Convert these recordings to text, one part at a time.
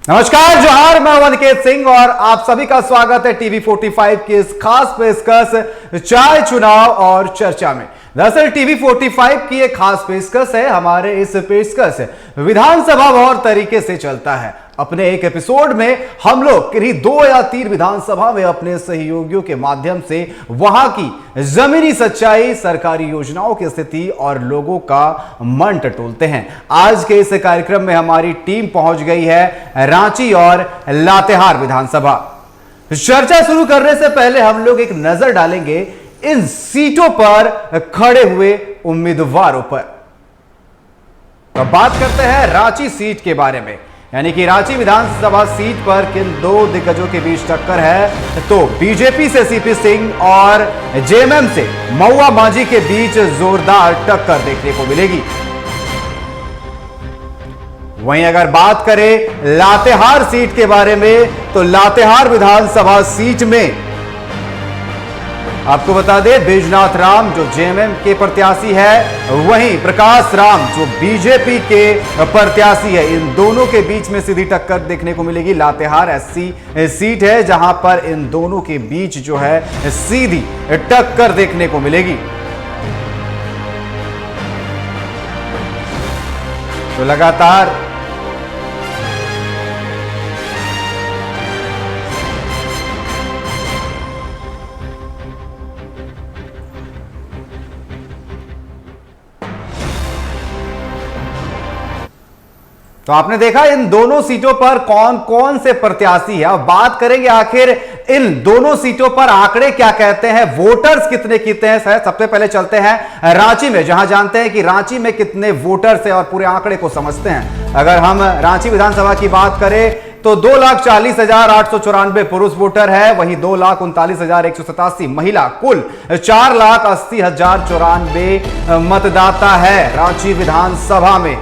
नमस्कार, जोहार। मैं अनिकेत सिंह और आप सभी का स्वागत है टीवी 45 की इस खास पेशकश चाय चुनाव और चर्चा में। दरअसल टीवी 45 की एक खास पेशकश है। हमारे इस पेशकश विधानसभा बहुत तरीके से चलता है। अपने एक एपिसोड में हम लोग किन्हीं 2 या 3 विधानसभा में अपने सहयोगियों के माध्यम से वहां की जमीनी सच्चाई, सरकारी योजनाओं की स्थिति और लोगों का मन टटोलते हैं। आज के इस कार्यक्रम में हमारी टीम पहुंच गई है रांची और लातेहार विधानसभा। चर्चा शुरू करने से पहले हम लोग एक नजर डालेंगे इन सीटों पर खड़े हुए उम्मीदवारों पर। अब बात करते हैं रांची सीट के बारे में, यानी कि रांची विधानसभा सीट पर किन 2 दिग्गजों के बीच टक्कर है। तो बीजेपी से सीपी सिंह और जेएमएम से महुआ मांझी के बीच जोरदार टक्कर देखने को मिलेगी। वहीं अगर बात करें लातेहार सीट के बारे में, तो लातेहार विधानसभा सीट में आपको बता दें बैजनाथ राम जो जेएमएम के प्रत्याशी है, वहीं प्रकाश राम जो बीजेपी के प्रत्याशी है। इन दोनों के बीच में सीधी टक्कर देखने को मिलेगी। लातेहार एससी सीट है जहां पर इन दोनों के बीच जो है सीधी टक्कर देखने को मिलेगी। तो लगातार तो आपने देखा इन दोनों सीटों पर कौन कौन से प्रत्याशी है। अब बात करेंगे आखिर इन दोनों सीटों पर आंकड़े क्या कहते हैं, वोटर्स कितने कितने हैं। सबसे पहले चलते हैं रांची में, जहां जानते हैं कि रांची में कितने वोटर्स हैं और पूरे आंकड़े को समझते हैं। अगर हम रांची विधानसभा की बात करें तो 2,40,894 पुरुष वोटर है, वहीं 2,39,187 महिला, कुल 4,80,094 मतदाता है रांची विधानसभा में।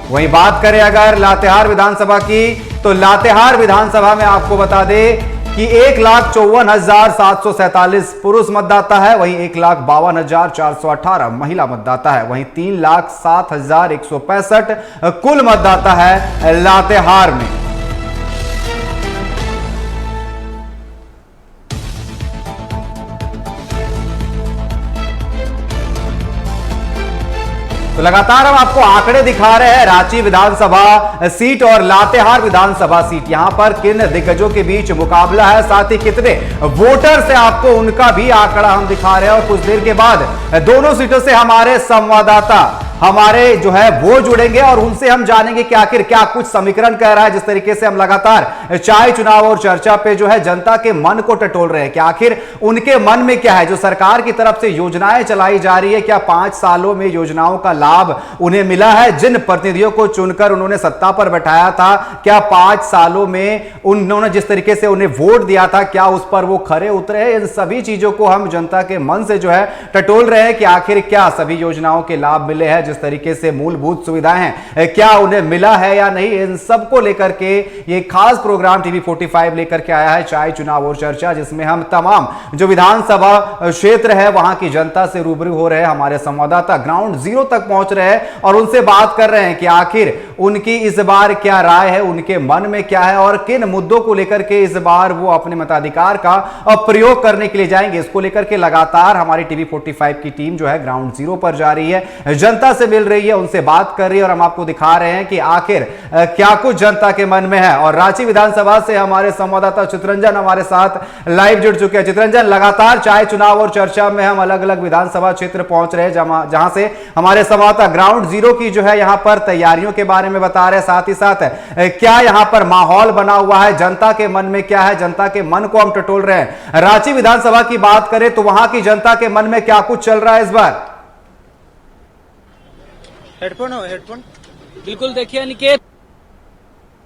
वहीं बात करें अगर लातेहार विधानसभा की, तो लातेहार विधानसभा में आपको बता दें कि 1,54,747 पुरुष मतदाता है, वहीं 1,52,418 महिला मतदाता है, वहीं 3,07,165 कुल मतदाता है लातेहार में। तो लगातार हम आपको आंकड़े दिखा रहे हैं रांची विधानसभा सीट और लातेहार विधानसभा सीट। यहां पर किन दिग्गजों के बीच मुकाबला है, साथ ही कितने वोटर्स हैं, आपको उनका भी आंकड़ा हम दिखा रहे हैं। और कुछ देर के बाद दोनों सीटों से हमारे संवाददाता हमारे जो है वो जुड़ेंगे और उनसे हम जानेंगे कि आखिर क्या कुछ समीकरण कह रहा है। जिस तरीके से हम लगातार चाय चुनाव और चर्चा पे जो है जनता के मन को टटोल रहे हैं कि आखिर उनके मन में क्या है। जो सरकार की तरफ से योजनाएं चलाई जा रही है, क्या 5 सालों में योजनाओं का लाभ उन्हें मिला है। जिन प्रतिनिधियों को चुनकर उन्होंने सत्ता पर बैठाया था, क्या 5 सालों में उन्होंने जिस तरीके से उन्हें वोट दिया था, क्या उस पर वो खरे उतरे हैं। इन सभी चीजों को हम जनता के मन से जो है टटोल रहे हैं कि आखिर क्या सभी योजनाओं के लाभ मिले हैं, जिस तरीके से मूलभूत सुविधाएं हैं क्या उन्हें मिला है या नहीं। इन सब को लेकर के ये खास प्रोग्राम टीवी 45 लेकर के आया है चाय चुनाव और चर्चा, जिसमें हम तमाम जो विधानसभा क्षेत्र है वहां की जनता से रूबरू हो रहे हैं। हमारे संवाददाता ग्राउंड जीरो तक पहुंच रहे हैं और उनसे बात कर रहे हैं कि आखिर उनकी इस बार क्या राय है, उनके मन में क्या है और किन मुद्दों को लेकर के इस बार वो अपने मताधिकार का प्रयोग करने के लिए जाएंगे। इसको लेकर के लगातार हमारी टीवी 45 की टीम जो है ग्राउंड जीरो पर जा रही है, जनता से मिल रही है, उनसे बात कर रही है और हम आपको दिखा रहे हैं कि आखिर क्या कुछ जनता के मन में है। और रांची विधानसभा से हमारे संवाददाता चित्रंजन हमारे साथ लाइव जुड़ चुके हैं। चित्रंजन, लगातार चाय चुनाव और चर्चा में हम अलग अलग विधानसभा क्षेत्र पहुंच रहे हैं, जहां से हमारे संवाददाता ग्राउंड जीरो की जो है यहां पर तैयारियों के बारे में बता रहे हैं। साथ ही साथ क्या यहां पर माहौल बना हुआ है, जनता के मन में क्या है, जनता के मन को हम टटोल रहे हैं। रांची विधानसभा की बात करें तो वहां की जनता के मन में क्या कुछ चल रहा है इस बार। हेडफोन बिल्कुल देखिए अनिकेत,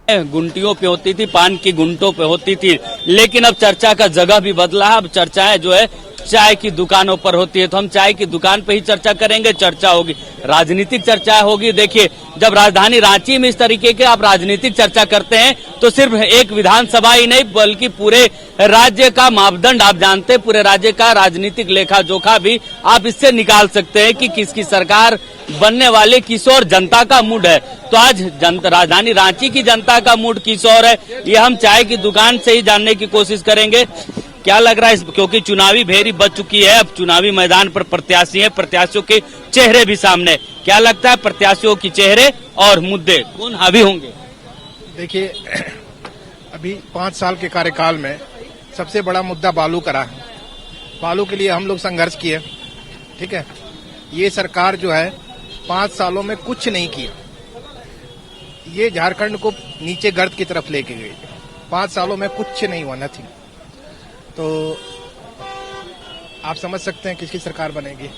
गुंटियों पे होती थी, पान की गुंटों पे होती थी, लेकिन अब चर्चा का जगह भी बदला है। अब चर्चाएं जो है चाय की दुकानों पर होती है, तो हम चाय की दुकान पे ही चर्चा करेंगे। चर्चा होगी, राजनीतिक चर्चा होगी। देखिए, जब राजधानी रांची में इस तरीके के आप राजनीतिक चर्चा करते हैं तो सिर्फ एक विधानसभा ही नहीं बल्कि पूरे राज्य का मापदंड आप जानते हैं, पूरे राज्य का राजनीतिक लेखा जोखा भी आप इससे निकाल सकते हैं कि किसकी सरकार बनने वाले किशोर जनता का मूड है। तो आज राजधानी रांची की जनता का मूड किशोर है, ये हम चाय की दुकान से ही जानने की कोशिश करेंगे। क्या लग रहा है, क्योंकि चुनावी भेरी बच चुकी है, अब चुनावी मैदान पर प्रत्याशी है, प्रत्याशियों के चेहरे भी सामने। क्या लगता है प्रत्याशियों की चेहरे और मुद्दे कौन हावी होंगे? देखिए, अभी 5 साल के कार्यकाल में सबसे बड़ा मुद्दा बालू का रहा है। बालू के लिए हम लोग संघर्ष किए, ठीक है। ये सरकार जो है 5 सालों में कुछ नहीं किया, ये झारखंड को नीचे गर्त की तरफ लेके गई। 5 सालों में कुछ नहीं हुआ, नथिंग। तो आप समझ सकते हैं किसकी सरकार बनेगी।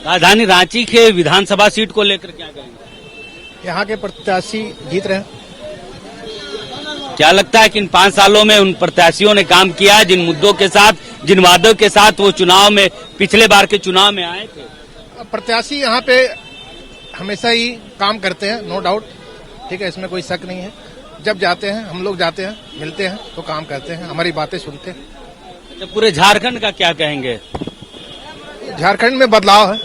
राजधानी रांची के विधानसभा सीट को लेकर क्या कहेंगे? यहाँ के प्रत्याशी जीत रहे हैं। क्या लगता है कि इन 5 सालों में उन प्रत्याशियों ने काम किया है, जिन मुद्दों के साथ, जिन वादों के साथ वो चुनाव में, पिछले बार के चुनाव में आए थे? प्रत्याशी यहाँ पे हमेशा ही काम करते हैं, नो डाउट, ठीक है, इसमें कोई शक नहीं है। जब जाते हैं, हम लोग जाते हैं, मिलते हैं तो काम करते हैं, हमारी बातें सुनते हैं। तो पूरे झारखंड का क्या कहेंगे? झारखंड में बदलाव है,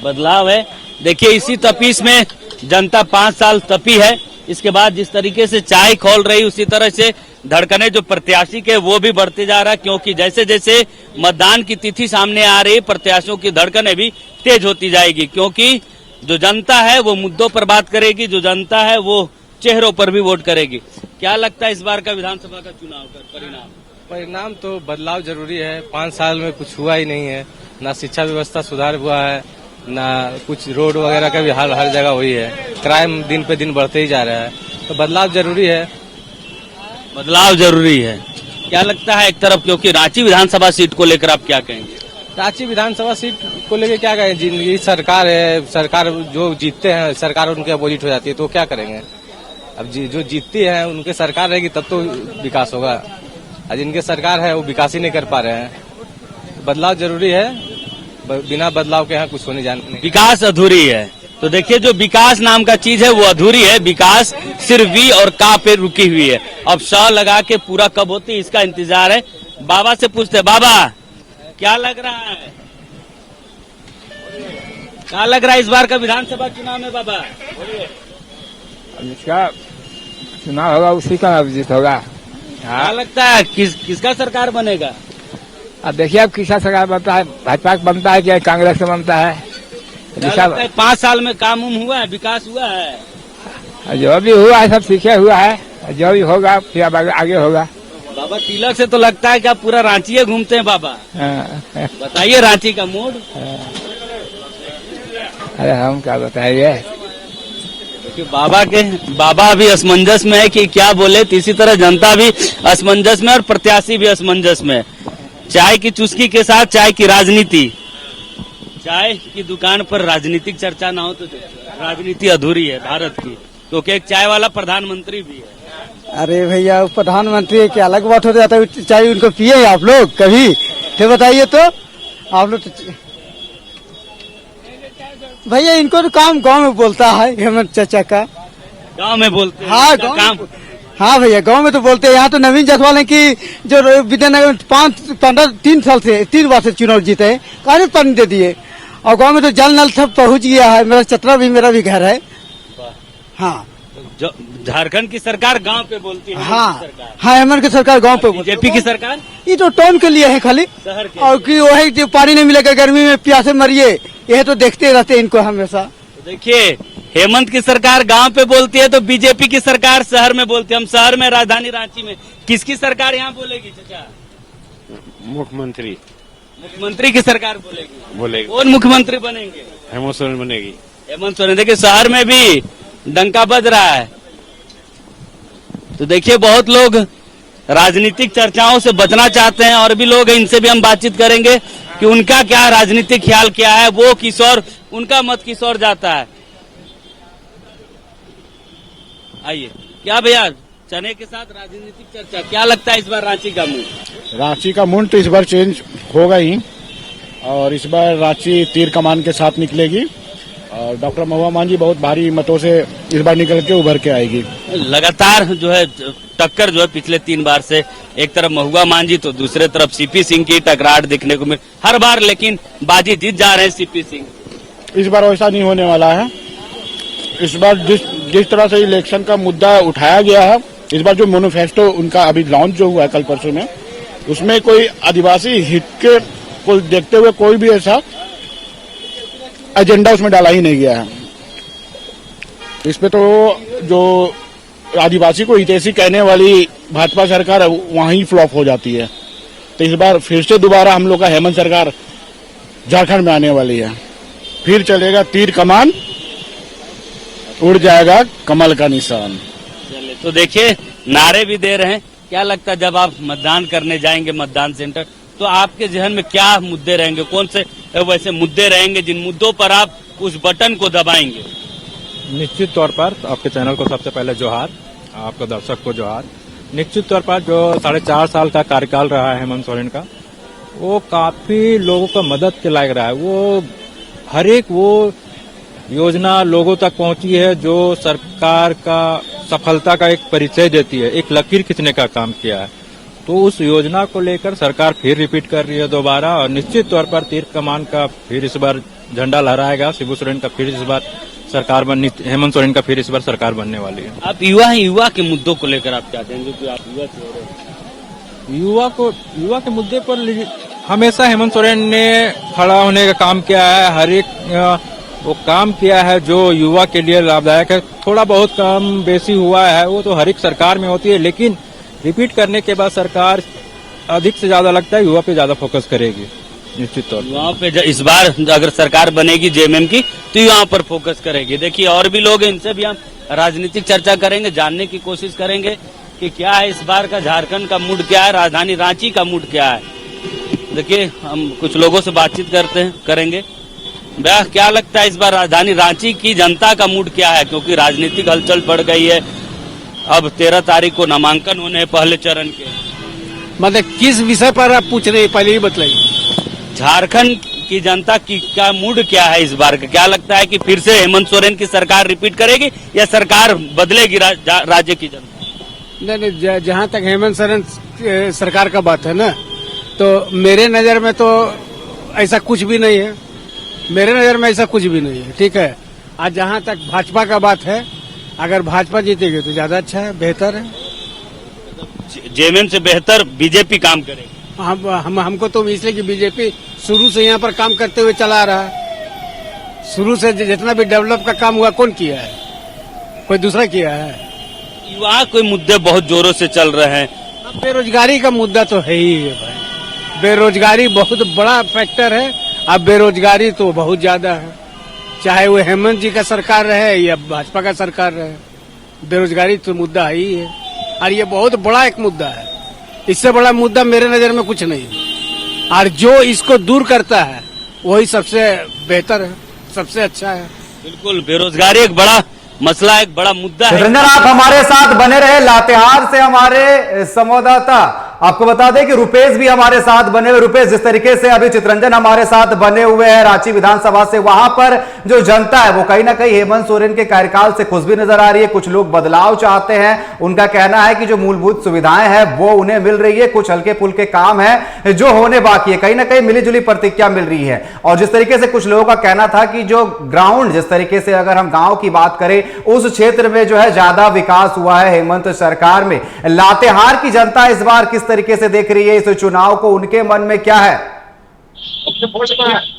बदलाव है। देखिए, इसी तपीस में जनता 5 साल तपी है। इसके बाद जिस तरीके से चाय खोल रही, उसी तरह से धड़कने जो प्रत्याशी के वो भी बढ़ते जा रहा है, क्योंकि जैसे जैसे मतदान की तिथि सामने आ रही, प्रत्याशियों की धड़कने भी तेज होती जाएगी, क्योंकि जो जनता है वो मुद्दों पर बात करेगी, जो जनता है वो चेहरों पर भी वोट करेगी। क्या लगता है इस बार का विधानसभा का चुनाव का परिणाम तो बदलाव जरूरी है। 5 साल में कुछ हुआ ही नहीं है, ना शिक्षा व्यवस्था सुधार हुआ है, ना कुछ रोड वगैरह का भी हाल हर जगह वही है। क्राइम दिन पे दिन बढ़ते ही जा रहा है, तो बदलाव जरूरी है। बदलाव जरूरी है। क्या लगता है एक तरफ, क्योंकि रांची विधानसभा सीट को लेकर आप क्या कहेंगे? रांची विधानसभा सीट को लेकर क्या कहें, जिनकी सरकार है, सरकार जो जीतते हैं सरकार उनके अपोजिट हो जाती है, तो क्या करेंगे। अब जो जीतती है उनके सरकार रहेगी तब तो विकास होगा, और जिनके सरकार है वो विकास ही नहीं कर पा रहे हैं। बदलाव जरूरी है, बिना बदलाव के यहाँ कुछ होने जाने नहीं। विकास अधूरी है, तो देखिए जो विकास नाम का चीज है वो अधूरी है। विकास सिर्फ वी और का पे रुकी हुई है। अब श लगा के पूरा कब होती, इसका इंतजार है। बाबा से पूछते, बाबा क्या लग रहा है, क्या लग रहा है इस बार का विधानसभा चुनाव में? बाबा बोलिए। जिसका चुनाव होगा उसी का जीत होगा। क्या लगता है किसका सरकार बनेगा? अब देखिए, अब किसका सरकार बनता है, भाजपा का बनता है कि कांग्रेस का बनता है। 5 साल में काम हुआ है, विकास हुआ है, जो भी हुआ है सब सीखे हुआ है, जो भी होगा फिर अब आगे होगा। बाबा तिलक से तो लगता है कि आप पूरा रांची घूमते हैं बाबा। बताइए रांची का मूड। अरे हम क्या बताएंगे, कि बाबा भी असमंजस में है कि क्या बोले, तो इसी तरह जनता भी असमंजस में और प्रत्याशी भी असमंजस में। चाय की चुस्की के साथ चाय की राजनीति, चाय की दुकान पर राजनीतिक चर्चा ना हो तो राजनीति अधूरी है भारत की, क्योंकि एक चाय वाला प्रधानमंत्री भी है। अरे भैया, प्रधानमंत्री की अलग बात हो जाता है, चाय उनको पिए आप लोग कभी, फिर बताइए तो आप लोग तो भैया, इनको तो काम गांव में बोलता है हेमंत चाचा का, गांव में बोलते हैं। हाँ काम हाँ भैया, गांव में तो बोलते हैं। यहाँ तो नवीन जायसवाल है कि जो विद्यानगर में 3 बार से चुनाव जीते हैं, काफी पानी दे दिए, और गांव में तो जल नल सब पहुंच गया है। मेरा चतरा भी, मेरा भी घर है। हाँ, झारखंड की सरकार गांव पे बोलती है। हाँ हाँ, हेमंत की सरकार गांव पे, बीजेपी की सरकार ये तो टाउन के लिए है खाली, शहर के। और कि वही जो पानी नहीं मिलेगा, गर्मी में प्यासे मरिए, यह तो देखते रहते हैं इनको हमेशा। देखिए, हेमंत की सरकार गांव पे बोलती है तो बीजेपी की सरकार शहर में बोलती है। हम शहर में, राजधानी रांची में किसकी सरकार यहाँ बोलेगी चाचा? मुख्यमंत्री की सरकार बोलेगी। कौन मुख्यमंत्री बनेंगे? हेमंत सोरेन बनेगी। हेमंत सोरेन। देखिए, शहर में भी डंका बज रहा है। तो देखिए, बहुत लोग राजनीतिक चर्चाओं से बचना चाहते हैं, और भी लोग हैं, इनसे भी हम बातचीत करेंगे कि उनका क्या राजनीतिक ख्याल क्या है। वो किशोर, उनका मत किशोर जाता है। आइए, क्या भैया, चने के साथ राजनीतिक चर्चा, क्या लगता है इस बार रांची का मूड? रांची का मूड तो इस बार चेंज होगा ही, और इस बार रांची तीर कमान के साथ निकलेगी, और डॉक्टर महुआ मांझी बहुत भारी मतों से इस बार निकल के उभर के आएगी। लगातार जो है टक्कर जो है पिछले 3 बार से, एक तरफ महुआ मांझी तो दूसरे तरफ सीपी सिंह की टकरार देखने को मिल हर बार, लेकिन बाजी जीत जा रहे हैं सीपी सिंह। इस बार वैसा नहीं होने वाला है। इस बार जिस तरह से इलेक्शन का मुद्दा उठाया गया है, इस बार जो मैनिफेस्टो उनका अभी लॉन्च जो हुआ है कल परसों में, उसमें कोई आदिवासी हित के को देखते हुए कोई भी ऐसा एजेंडा उसमें डाला ही नहीं गया है। इस पे तो जो आदिवासी को हितैषी कहने वाली भाजपा सरकार वहीं फ्लॉप हो जाती है। तो इस बार फिर से दोबारा हम लोग का हेमंत सरकार झारखंड में आने वाली है। फिर चलेगा तीर कमान, उड़ जाएगा कमल का निशान। चलिए, तो देखिए नारे भी दे रहे हैं। क्या लगता है जब आप मतदान करने जाएंगे मतदान सेंटर, तो आपके जहन में क्या मुद्दे रहेंगे, कौन से वैसे मुद्दे रहेंगे जिन मुद्दों पर आप उस बटन को दबाएंगे? निश्चित तौर पर आपके चैनल को सबसे पहले जोहार, आपका दर्शक को जोहार। निश्चित तौर पर जो 4.5 साल का कार्यकाल रहा है हेमंत सोरेन का, वो काफी लोगों का मदद के लायक रहा है। वो हर एक वो योजना लोगों तक पहुंची है जो सरकार का सफलता का एक परिचय देती है, एक लकीर खींचने का काम किया है। तो उस योजना को लेकर सरकार फिर रिपीट कर रही है दोबारा, और निश्चित तौर पर तीर कमान का फिर इस बार झंडा लहराएगा। शिबू सोरेन का फिर इस बार सरकार हेमंत सोरेन का फिर इस बार सरकार बनने वाली है। आप युवा हैं, युवा के मुद्दों को लेकर आप क्या कहेंगे कि आप युवा से हो रहे हैं? युवा के मुद्दे पर हमेशा हेमंत सोरेन ने खड़ा होने का काम किया है। हर एक वो काम किया है जो युवा के लिए लाभदायक है। थोड़ा बहुत कम बेसी हुआ है वो तो हर एक सरकार में होती है, लेकिन रिपीट करने के बाद सरकार अधिक से ज्यादा लगता है युवा पे ज्यादा फोकस करेगी। निश्चित तौर युवाओं पे इस बार अगर सरकार बनेगी जेएमएम की, तो युवाओं पर फोकस करेगी। देखिए और भी लोग हैं, इनसे भी हम राजनीतिक चर्चा करेंगे, जानने की कोशिश करेंगे कि क्या है इस बार का झारखंड का मूड, क्या है राजधानी रांची का मूड क्या है। देखिए हम कुछ लोगों से बातचीत करेंगे। भैया क्या लगता है इस बार राजधानी रांची की जनता का मूड क्या है, क्योंकि राजनीतिक हलचल बढ़ गई है। अब 13 तारीख को नामांकन होने हैं पहले चरण के। मतलब किस विषय पर आप पूछ रहे हैं, पहले ही बताइए। झारखंड की जनता की का मूड क्या है इस बार का? क्या लगता है कि फिर से हेमंत सोरेन की सरकार रिपीट करेगी या सरकार बदलेगी राज्य की जनता? नहीं, जहाँ तक हेमंत सोरेन सरकार का बात है ना, तो मेरे नजर में तो ऐसा कुछ भी नहीं है। मेरे नजर में ऐसा कुछ भी नहीं है, ठीक है। आज जहाँ तक भाजपा का बात है, अगर भाजपा जीतेगी तो ज्यादा अच्छा है, बेहतर है। जेएमएम से बेहतर बीजेपी काम करेगी। हमको तो इसलिए कि बीजेपी शुरू से यहाँ पर काम करते हुए चला रहा है। शुरू से जितना भी डेवलप का काम हुआ कौन किया है? कोई दूसरा किया है? युवा कोई मुद्दे बहुत जोरों से चल रहे हैं। बेरोजगारी का मुद्दा तो है ही है भाई। बेरोजगारी बहुत बड़ा फैक्टर है। अब बेरोजगारी तो बहुत ज्यादा है, चाहे वो हेमंत जी का सरकार रहे या भाजपा का सरकार रहे, बेरोजगारी तो मुद्दा है ही है। और ये बहुत बड़ा एक मुद्दा है। इससे बड़ा मुद्दा मेरे नजर में कुछ नहीं है। और जो इसको दूर करता है वही सबसे बेहतर है, सबसे अच्छा है। बिल्कुल, बेरोजगारी एक बड़ा मसला, एक बड़ा मुद्दा है। चित्रंजन आप हमारे साथ बने रहे। लातेहार से हमारे संवाददाता आपको बता दें कि रुपेश भी हमारे साथ बने हुए। रुपेश, जिस तरीके से अभी चित्रंजन हमारे साथ बने हुए हैं रांची विधानसभा से, वहां पर जो जनता है वो कहीं ना कहीं हेमंत सोरेन के कार्यकाल से खुश भी नजर आ रही है। कुछ लोग बदलाव चाहते हैं। उनका कहना है कि जो मूलभूत सुविधाएं हैं वो उन्हें मिल रही है, कुछ हल्के फुल्के काम है जो होने बाकी है। कहीं ना कहीं मिली जुली प्रतिक्रिया मिल रही है। और जिस तरीके से कुछ लोगों का कहना था कि जो ग्राउंड, जिस तरीके से अगर हम गांव की बात करें, उस क्षेत्र में जो है ज्यादा विकास हुआ है हेमंत सरकार में। लातेहार की जनता इस बार किस तरीके से देख रही है इस चुनाव को, उनके मन में क्या है?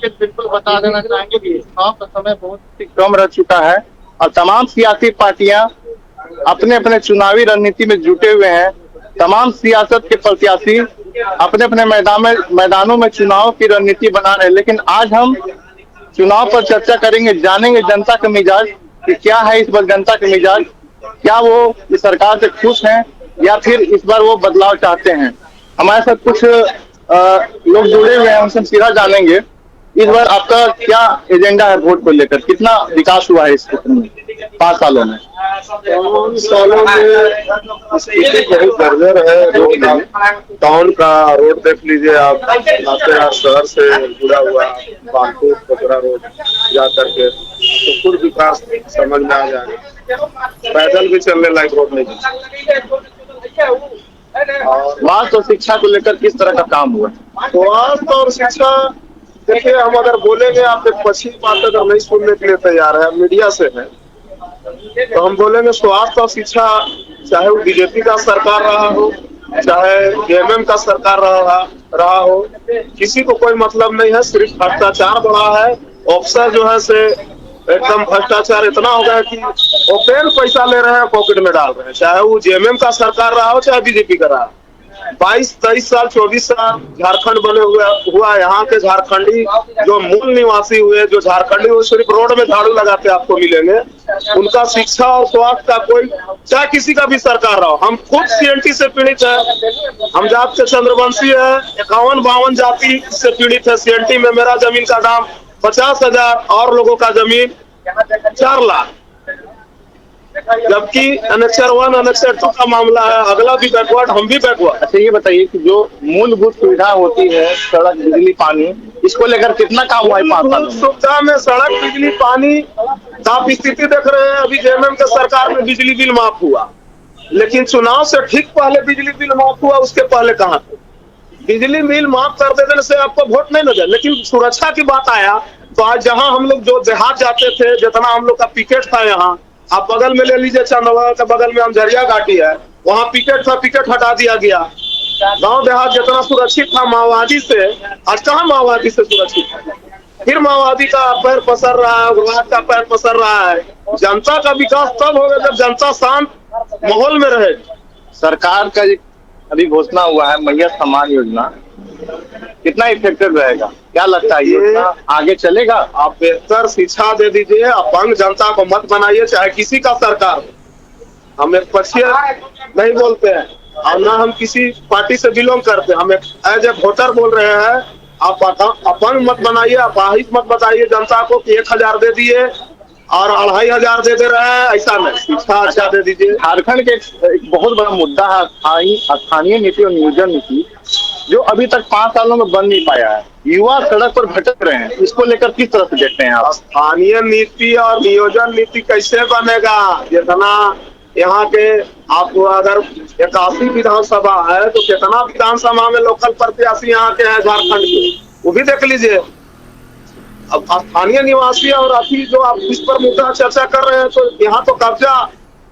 बिल्कुल बता देना चाहेंगे कि चुनाव का समय बहुत ही कम रह चुका है और तमाम सियासी पार्टियां अपने अपने चुनावी रणनीति में जुटे हुए हैं। तमाम सियासत के प्रत्याशी अपने अपने मैदानों में चुनाव की रणनीति बना रहे हैं। लेकिन आज हम चुनाव पर चर्चा करेंगे, जानेंगे जनता का मिजाज कि क्या है इस बार जनता का मिजाज। क्या वो इस सरकार से खुश हैं या फिर इस बार वो बदलाव चाहते हैं। हमारे साथ कुछ लोग जुड़े हुए हैं, उनसे सीधा जानेंगे इस बार आपका क्या एजेंडा है वोट को लेकर। कितना विकास हुआ है इस क्षेत्र में 5 सालों में? 5 सालों में स्थिति बहुत बर्जर है। रोड टाउन का रोड देख लीजिए आप, लातेहार शहर से जुड़ा हुआ बानपुर कचरा रोड जा करके तो कुल विकास समझ में आ जाएगा। पैदल भी चलने लायक रोड नहीं। स्वास्थ्य और शिक्षा को लेकर किस तरह का काम हुआ? स्वास्थ्य और शिक्षा देखिए, हम अगर बोलेंगे, आप एक पश्चिमी बात अगर नहीं सुनने के लिए तैयार है, मीडिया से है, तो हम बोलेंगे स्वास्थ्य और शिक्षा, चाहे वो बीजेपी का सरकार रहा हो, चाहे जेएमएम का सरकार रहा हो, किसी को कोई मतलब नहीं है। सिर्फ भ्रष्टाचार बढ़ा है। अफसर जो है से एकदम भ्रष्टाचार इतना हो गया कि ओपन पैसा ले रहे हैं, पॉकेट में डाल रहे हैं, चाहे वो जेएमएम का सरकार रहा हो, चाहे बीजेपी का रहा। 22-23 साल 24 साल झारखंड बने हुआ यहाँ के झारखंडी जो मूल निवासी हुए, जो झारखंडी वो सिर्फ रोड में झाड़ू लगाते आपको मिलेंगे। उनका शिक्षा और स्वास्थ्य का कोई, चाहे किसी का भी सरकार रहा हो। हम खुद सीएनटी से पीड़ित है, हम जात से चंद्रवंशी है, 51-52 जाति से पीड़ित है। सीएनटी में मेरा जमीन का दाम 50,000 और लोगों का जमीन 4 लाख, जबकि एनेक्सर 1 एनेक्सर 2 का मामला है। अगला भी बैकवर्ड, हम भी बैकवर्ड। अच्छा, ये बताइए कि जो मूलभूत सुविधा होती है, सड़क, बिजली, पानी, इसको लेकर कितना काम हुआ है 5 साल में? सुविधा में सड़क, बिजली, पानी का आप स्थिति देख रहे हैं। अभी जेएमएम के सरकार में बिजली बिल माफ हुआ, लेकिन चुनाव से ठीक पहले बिजली बिल माफ हुआ, उसके पहले कहाँ थे? बिजली बिल माफ कर देने से आपको वोट नहीं मिले। लेकिन सुरक्षा की बात आया तो आज जहाँ हम लोग जो देहात जाते थे, जितना हम लोग का पिकेट था, यहाँ आप बगल में ले लीजिए, चंदवा के बगल में अंजरिया घाटी है, वहाँ पिकेट था, पिकेट हटा दिया गया। गांव देहात जितना सुरक्षित था माओवादी से, आज कहाँ माओवादी से सुरक्षित है? फिर माओवादी का पैर पसर रहा है, उग्रवाद का पैर पसर रहा है। जनता का विकास तब होगा जब जनता शांत माहौल में रहे। सरकार का अभी घोषणा हुआ है मैया सम्मान योजना, कितना इफेक्टिव रहेगा? क्या लगता है, ये आगे चलेगा? आप बेहतर शिक्षा दे दीजिए, अपंग जनता को मत बनाइए, चाहे किसी का सरकार हो। हम एक पक्षीय नहीं बोलते हैं और ना हम किसी पार्टी से बिलोंग करते हैं। हम एक एज ए वोटर बोल रहे हैं, आप अपंग मत बनाइए, अपाहिज मत बताइए जनता को कि 1,000 दे दिए और 2,500 दे रहे हैं, ऐसा नहीं। शिक्षा अच्छा दे दीजिए। झारखंड के एक बहुत बड़ा मुद्दा है स्थानीय नीति और नियोजन नीति, जो अभी तक 5 सालों में बन नहीं पाया है। युवा सड़क पर भटक रहे हैं, इसको लेकर किस तरह से देखते हैं आप? स्थानीय नीति और नियोजन नीति कैसे बनेगा? जितना यहाँ के आपको अगर 81 विधानसभा है तो कितना विधानसभा में लोकल प्रत्याशी यहाँ के हैं झारखंड के, वो भी देख लीजिए। अब स्थानीय निवासी और अभी जो आप इस पर मुद्दा चर्चा कर रहे हैं, तो यहाँ तो कब्जा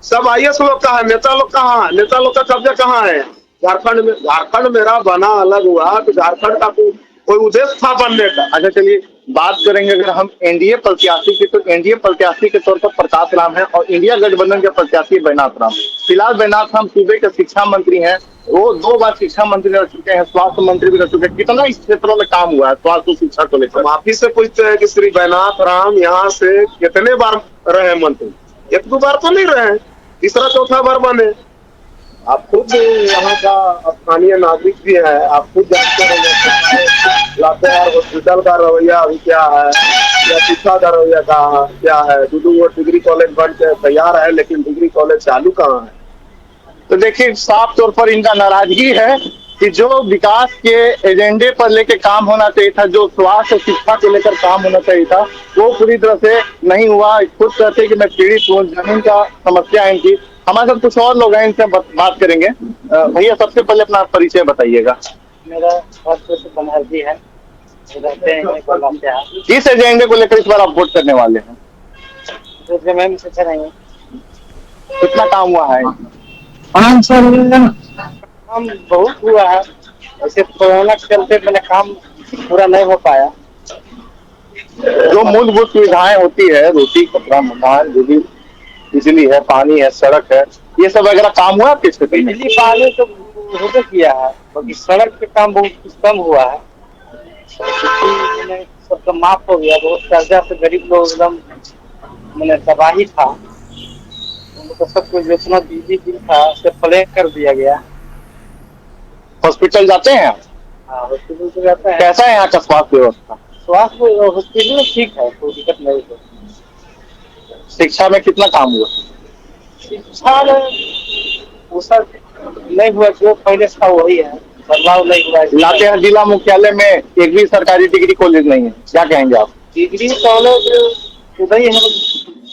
सब आईएएस लोग का है, नेता लोग कहाँ है? नेता लोग का कब्जा कहाँ है झारखंड में? झारखंड मेरा बना अलग हुआ तो झारखंड का कोई उद्देश्य था बनने का। अच्छा, चलिए बात करेंगे अगर हम एनडीए प्रत्याशी की, तो एनडीए प्रत्याशी के तौर पर प्रकाश राम है और इंडिया गठबंधन के प्रत्याशी बैनाथ राम। फिलहाल बैनाथ राम सूबे के शिक्षा मंत्री हैं, वो 2 बार शिक्षा मंत्री रह चुके हैं, स्वास्थ्य मंत्री भी रह चुके हैं। कितना इस क्षेत्रों में काम हुआ है स्वास्थ्य शिक्षा को लेकर? हम आप ही से पूछते हैं कि श्री बैनाथ राम यहाँ से कितने बार रहे मंत्री? 1-2 बार तो नहीं रहे, तीसरा चौथा बार बने। आप खुद यहाँ का स्थानीय नागरिक भी है, आप खुद जानते हैं लातेहार हॉस्पिटल का रवैया अभी क्या है, या शिक्षा का रवैया क्या है। 2 डिग्री कॉलेज बन के तैयार है, लेकिन डिग्री कॉलेज चालू कहाँ है? तो देखिए, साफ तौर पर इनका नाराजगी है कि जो विकास के एजेंडे पर लेके काम होना चाहिए था, जो स्वास्थ्य शिक्षा को लेकर काम होना चाहिए था, वो पूरी तरह से नहीं हुआ। खुद कहते कि मैं पीड़ित हूँ, जमीन का समस्या है इनकी। हमारे साथ कुछ और लोग हैं, इनसे बात करेंगे। भैया, सबसे पहले अपना परिचय बताइएगा। मेरा बनर्जी है, रहते हैं। किस एजेंडे को लेकर इस बार आप वोट करने वाले हैं? कितना काम हुआ है? 5 साल काम बहुत हुआ है, ऐसे कोरोना के चलते मैंने काम पूरा नहीं हो पाया। जो मूलभूत सुविधाएं होती है, रोटी, कपड़ा, मकान, जो भी बिजली है, पानी है, सड़क है, ये सब वगैरह काम हुआ किससे? बिजली पानी तो होते किया है, बाकी सड़क के काम बहुत कम हुआ है। सबका माफ हो गया, बहुत कर्जा से गरीब लोग एकदम मैंने तबाही था, उनको सब कुछ जितना बिजली बिल था उसे प्लेन कर दिया गया। हॉस्पिटल जाते हैं? हाँ, हॉस्पिटल तो जाते हैं। कैसा है यहाँ का स्वास्थ्य व्यवस्था? स्वास्थ्य हॉस्पिटल में ठीक है, कोई दिक्कत नहीं है। शिक्षा में कितना काम हुआ? शिक्षा में वो सब नहीं हुआ, जो पहले था वही है, बदलाव नहीं हुआ। लातेहार जिला मुख्यालय में एक भी सरकारी डिग्री कॉलेज नहीं है, क्या कहेंगे आप? डिग्री कॉलेज उधर है,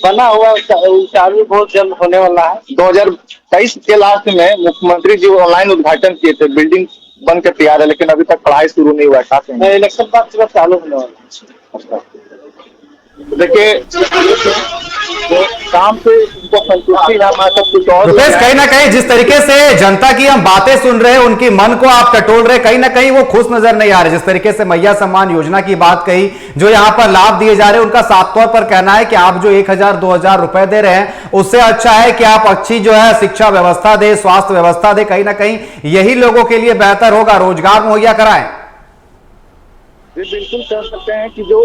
बना हुआ, चालू बहुत जल्द होने वाला है। 2023 के लास्ट में मुख्यमंत्री जी ऑनलाइन उद्घाटन किए थे, बिल्डिंग बन के तैयार है, लेकिन अभी तक पढ़ाई शुरू नहीं हुआ है। इलेक्शन बाद तुरंत चालू होने वाला है। देखिए, जो काम से उनको संतुष्टि है, मैं सब कुछ और रुपेश, कहीं ना कहीं जिस तरीके से जनता की हम बातें सुन रहे हैं, उनकी मन को आप टटोल रहे, कहीं ना कहीं वो खुश नजर नहीं आ रहे। जिस तरीके से मैया सम्मान योजना की बात कही, जो यहाँ पर लाभ दिए जा रहे हैं, उनका साफ तौर पर कहना है कि आप जो 1000-2000 रुपए दे रहे हैं, उससे अच्छा है कि आप अच्छी जो है शिक्षा व्यवस्था दे, स्वास्थ्य व्यवस्था दे। कहीं ना कहीं यही लोगों के लिए बेहतर होगा, रोजगार मुहैया कराएं। बिल्कुल कह सकते हैं कि जो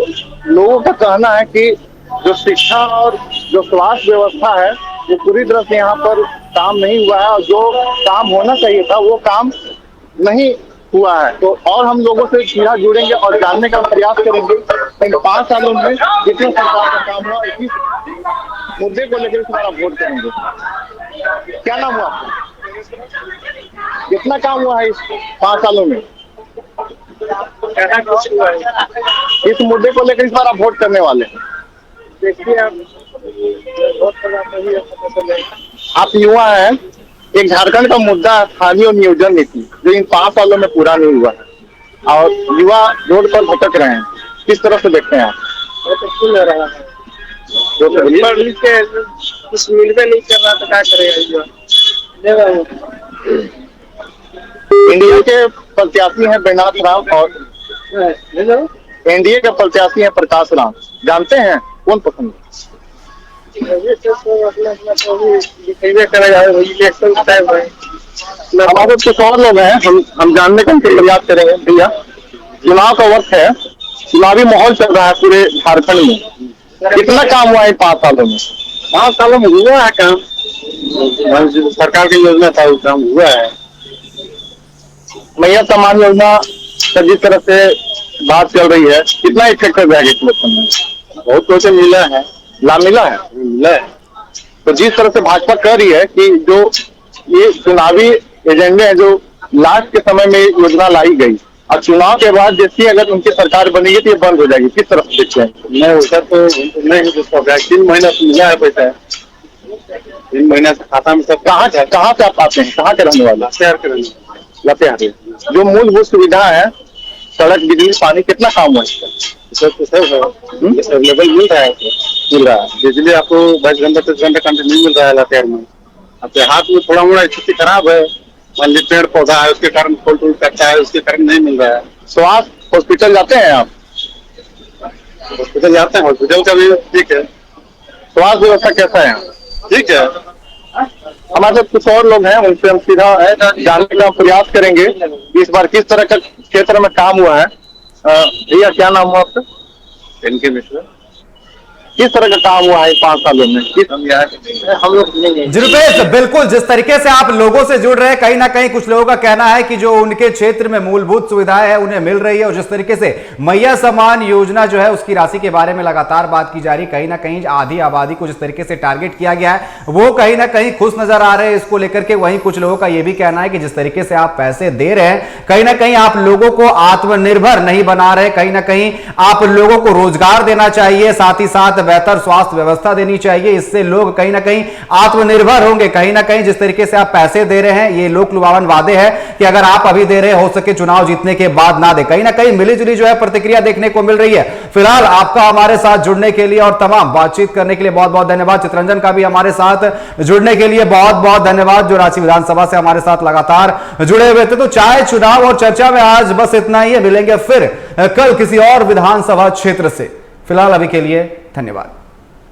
लोगों का कहना है कि जो शिक्षा और जो स्वास्थ्य व्यवस्था है वो पूरी तरह से यहाँ पर काम नहीं हुआ है, और जो काम होना चाहिए था वो काम नहीं हुआ है। तो और हम लोगों से सीधा जुड़ेंगे और जानने का प्रयास करेंगे इन 5 सालों में जितने सरकार का काम हुआ, इसी मुद्दे को लेकर तुम्हारा वोट करेंगे। क्या नाम हुआ आपका? कितना काम हुआ है इस 5 सालों में? इस मुद्दे को लेकर इस बार आप वोट करने वाले हैं। देखिए, आप युवा हैं, एक झारखंड का मुद्दा स्थानीय नियोजन नीति जो इन 5 सालों में पूरा नहीं हुआ है, और युवा रोड पर भटक रहे हैं। किस तरह से देखते हैं आप? सुन रहा है कुछ मिलवे नहीं कर रहा तो क्या करेगा युवा? एनडीए के प्रत्याशी हैं बैजनाथ राम, और एनडीए के प्रत्याशी हैं प्रकाश राम। जानते हैं कौन पसंद हमारे कुछ और लोग हैं, हम जानने का प्रयास करेंगे। भैया, चुनाव का वक्त है, चुनावी माहौल चल रहा है पूरे झारखंड में, कितना काम हुआ है 5 सालों में? 5 सालों में हुआ है काम, सरकार की योजना था वो काम हुआ है। मैया सम्मान योजना का जिस तरह से बात चल रही है, कितना इफेक्टिव है इलेक्शन में? बहुत कुछ मिला है, लाभ मिला है। तो जिस तरह से भाजपा कह रही है कि जो ये चुनावी एजेंडे हैं, जो लास्ट के समय में योजना लाई गई, और चुनाव के बाद जैसी अगर उनकी सरकार बनेगी तो ये बंद हो जाएगी, किस तरफ देखते हैं? नहीं वैसा तो नहीं हो सकता। 3 महीना से मिला है पैसा, 3 महीना से खाता में सब। कहाँ से आप आते हैं, कहाँ के रहने वाले? लातेहार। जो मूलभूत सुविधा है, सड़क, बिजली, पानी, कितना काम हुआ इसका? सब अवेलेबल मिल रहा है, मिल रहा है। बिजली आपको 22 घंटे 23 घंटे कंटिन्यू मिल रहा है लातेहार में। आपके हाथ में थोड़ा मोड़ा स्थिति खराब है, मान लीजिए पेड़ पौधा है, उसके कारण फल फूल कच्चा है, उसके कारण नहीं मिल रहा है। स्वास्थ्य हॉस्पिटल जाते हैं आप? हॉस्पिटल जाते हैं, हॉस्पिटल का भी ठीक है। स्वास्थ्य व्यवस्था कैसा है? ठीक है। हमारे साथ कुछ और लोग हैं, उनसे हम सीधा जानने का प्रयास करेंगे इस बार किस तरह का क्षेत्र में काम हुआ है। भैया, क्या नाम हुआ आपका? इनके मिश्र। किस तरह का काम हुआ है 5 सालों में? हम लोग जी रुपेश, बिल्कुल जिस तरीके से आप लोगों से जुड़ रहे हैं, कहीं ना कहीं कुछ लोगों का कहना है कि जो उनके क्षेत्र में मूलभूत सुविधाएं हैं उन्हें मिल रही है, और जिस तरीके से मैया सम्मान योजना जो है उसकी राशि के बारे में लगातार बात की जा रही, कहीं ना कहीं आधी आबादी को जिस तरीके से टारगेट किया गया है वो कहीं ना कहीं खुश नजर आ रहे हैं इसको लेकर के। वहीं कुछ लोगों का यह भी कहना है कि जिस तरीके से आप पैसे दे रहे हैं, कहीं ना कहीं आप लोगों को आत्मनिर्भर नहीं बना रहे, कहीं ना कहीं आप लोगों को रोजगार देना चाहिए, साथ ही साथ बेहतर स्वास्थ्य व्यवस्था देनी चाहिए, इससे लोग कहीं ना कहीं आत्मनिर्भर होंगे। कहीं ना कहीं जिस तरीके से आप पैसे दे रहे हैं, ये लोक लुभावन वादे हैं कि अगर आप अभी दे रहे हो सके चुनाव जीतने के बाद ना दे। कहीं ना कहीं मिलीजुली जो है प्रतिक्रिया देखने को मिल रही है। फिलहाल आपका हमारे साथ जुड़ने के लिए और तमाम बातचीत करने के लिए बहुत बहुत धन्यवाद। चित्ररंजन का भी हमारे साथ जुड़ने के लिए बहुत बहुत धन्यवाद, जो रांची विधानसभा से हमारे साथ लगातार जुड़े हुए थे। तो चाय, चुनाव और चर्चा में आज बस इतना ही है। मिलेंगे फिर कल किसी और विधानसभा क्षेत्र से। फिलहाल अभी के लिए धन्यवाद।